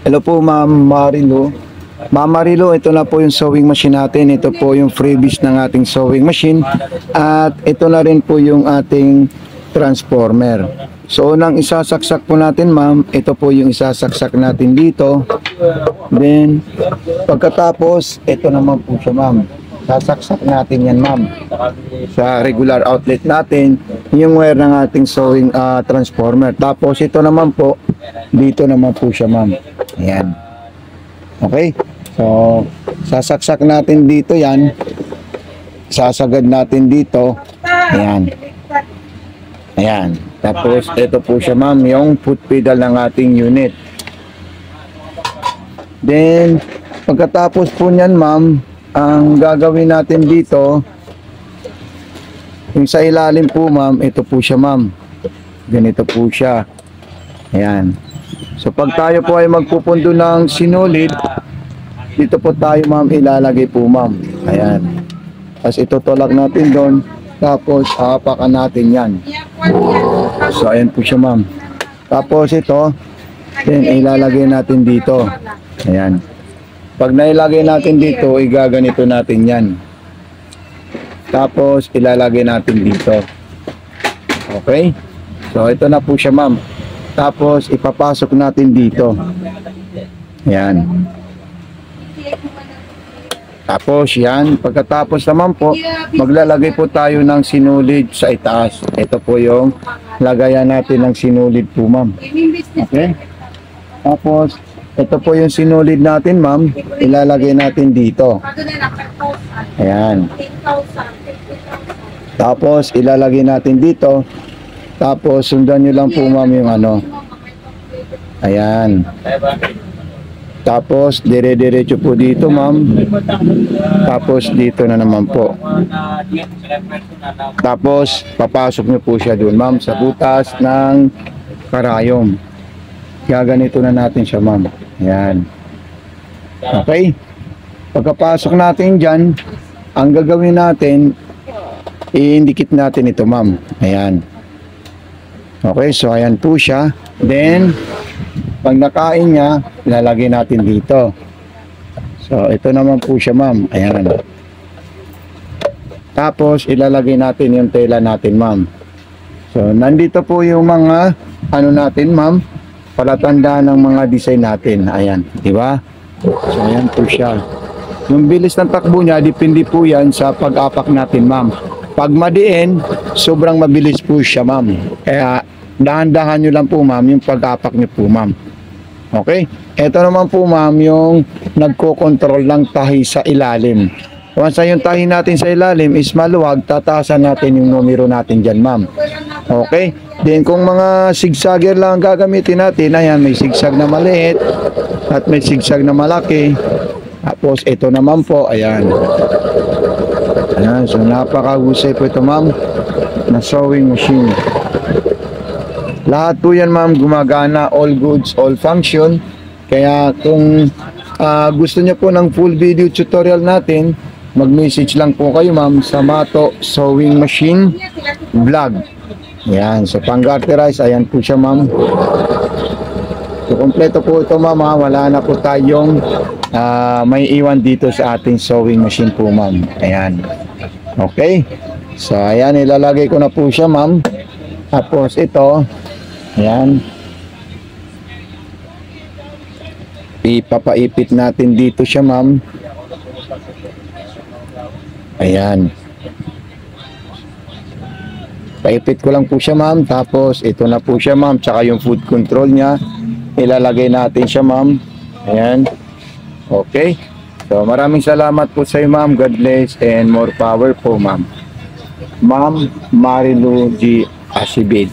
Hello po Ma'am Marilo. Ma'am Marilo, ito na po yung sewing machine natin. Ito po yung freebies ng ating sewing machine. At ito na rin po yung ating transformer. So unang isasaksak po natin ma'am, ito po yung isasaksak natin dito. Then pagkatapos, ito naman po siya ma'am. Sasaksak natin yan ma'am sa regular outlet natin yung wire ng ating sewing transformer. Tapos ito naman po, dito naman po siya ma'am. Ayan. Okay, so sasaksak natin dito yan, sasagad natin dito. Ayan. Ayan. Tapos ito po siya ma'am, yung foot pedal ng ating unit. Then pagkatapos po nyan ma'am, ang gagawin natin dito, yung sa ilalim po ma'am, ito po siya ma'am. Ganito po siya. Ayan. So pag tayo po ay magpupundo ng sinulid, dito po tayo ma'am ilalagay po ma'am. Ayan. Tapos itutulak natin doon. Tapos hapakan natin yan. So ayan po siya ma'am. Tapos ito, then ilalagay natin dito. Ayan. Pag nailagay natin dito, igaganito natin yan. Tapos ilalagay natin dito. Okay? So ito na po siya ma'am. Tapos ipapasok natin dito. Ayan. Tapos yan, pagkatapos naman po, maglalagay po tayo ng sinulid sa itaas. Ito po yung lagayan natin ng sinulid po ma'am. Okay? Tapos ito po yung sinulid natin ma'am, ilalagay natin dito. Ayan. Tapos ilalagay natin dito. Tapos sundan nyo lang po ma'am yung ano. Ayan. Tapos dire-diretso po dito ma'am. Tapos dito na naman po. Tapos papasok nyo po siya doon ma'am sa butas ng karayom. Gaganito na natin siya ma'am. Ayan. Okay. Pagkapasok natin dyan, ang gagawin natin, iindikit natin ito ma'am. Ayan. Okay, so ayan po siya. Then, pag nakain niya, ilalagay natin dito. So, ito naman po siya ma'am. Ayan. Tapos, ilalagay natin yung tela natin ma'am. So, nandito po yung mga ano natin ma'am, palatandaan ng mga design natin. Ayan, di ba? So, ayan po siya. Yung bilis ng takbo niya, depende po yan sa pag-apak natin ma'am. Pag madiin, sobrang mabilis po siya ma'am. Kaya, dahan-dahan nyo lang po ma'am yung pag-apak nyo po ma'am. Okay? Ito naman po ma'am yung nagko-control ng tahi sa ilalim. Once yung tahi natin sa ilalim is maluwag, tataasan natin yung numero natin dyan ma'am. Okay? Then kung mga zigzagger lang gagamitin natin, ayan, may zigzag na maliit at may zigzag na malaki. Tapos ito naman po, ayan. Ayan, so napakahusay po ito ma'am na sewing machine. Lahat po yan ma'am gumagana, all goods, all function. Kaya kung gusto niyo po ng full video tutorial natin, mag-message lang po kayo ma'am sa Mato Sewing Machine Vlog. Ayan, so pang-garterize, ayan po siya ma'am. So kompleto po ito ma'am, wala na po tayong may iwan dito sa ating sewing machine po ma'am. Ayan. Okay. So ayan, ilalagay ko na po siya ma'am. Tapos ito, ayan, ipapaipit natin dito siya ma'am. Ayan. Paipit ko lang po siya ma'am. Tapos ito na po siya ma'am. Tsaka yung food control niya, ilalagay natin siya ma'am. Ayan. Okay. So maraming salamat po sa iyo ma'am. God bless and more power po ma'am. Ma'am Marilu G. Asibid.